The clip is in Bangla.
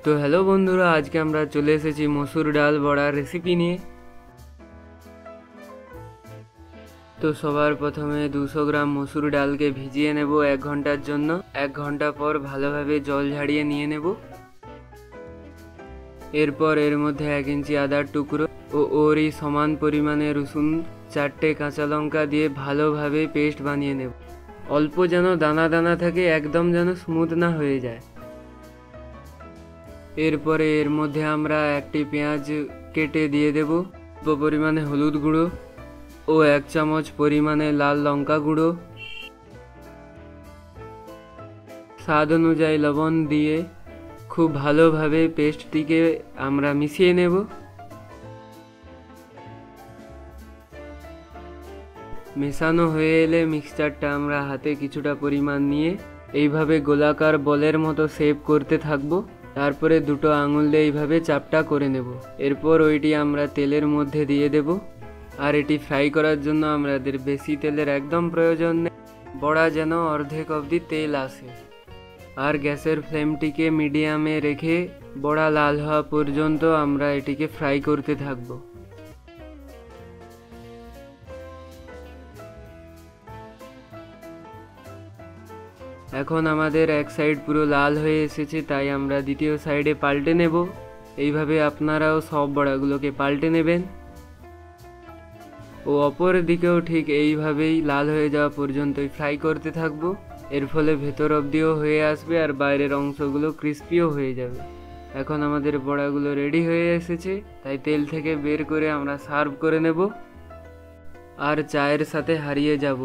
তো হ্যালো বন্ধুরা, আজকে আমরা চলে এসেছি মসুর ডাল বড়ার রেসিপি নিয়ে। তো সবার প্রথমে 200 গ্রাম মসুর ডালকে ভিজিয়ে নেব 1 ঘন্টার জন্য। 1 ঘন্টা পর ভালোভাবে জল ঝাড়িয়ে নিয়ে নেব। এরপর এর মধ্যে 1 ইঞ্চি আদার টুকরো ও ওরই সমান পরিমাণে রসুন, 4টে কাঁচা লঙ্কা দিয়ে ভালোভাবে পেস্ট বানিয়ে নেব। অল্প যেন দানা দানা থাকে, একদম যেন স্মুথ না হয়ে যায়। এরপরে এর মধ্যে আমরা 1টি পেঁয়াজ কেটে দিয়ে দেব, অল্প পরিমাণে হলুদ গুঁড়ো ও 1 চামচ পরিমাণে লাল লঙ্কা গুঁড়ো, স্বাদ অনুযায়ী লবণ দিয়ে খুব ভালোভাবে পেস্টটিকে আমরা মিশিয়ে নেব। মেশানো হয়ে এলে মিক্সচারটা আমরা হাতে কিছুটা পরিমাণ নিয়ে এইভাবে গোলাকার বলের মতো শেপ করতে থাকবো। তারপরে 2টো আঙুল দিয়ে এইভাবে চাপটা করে নেব। এরপর ওইটি আমরা তেলের মধ্যে দিয়ে দেব। আর এটি ফ্রাই করার জন্য আমাদের বেশি তেলের একদম প্রয়োজন নেই, বড়া যেন অর্ধেক অবধি তেল আসে। আর গ্যাসের ফ্লেমটিকে মিডিয়ামে রেখে বড়া লাল হওয়া পর্যন্ত আমরা এটিকে ফ্রাই করতে থাকব। এখন আমাদের এক সাইড পুরো লাল হয়ে এসেছে, তাই আমরা দ্বিতীয় সাইডে পাল্টে নেব। এইভাবে আপনারাও সব বড়াগুলোকে পাল্টে নেবেন ও অপর দিকেও ঠিক এইভাবেই লাল হয়ে যাওয়া পর্যন্তই ফ্রাই করতে থাকবো। এর ফলে ভেতর অবধিও হয়ে আসবে আর বাইরের অংশগুলো ক্রিস্পিও হয়ে যাবে। এখন আমাদের বড়াগুলো রেডি হয়ে এসেছে, তাই তেল থেকে বের করে আমরা সার্ভ করে নেব আর চায়ের সাথে হারিয়ে যাব।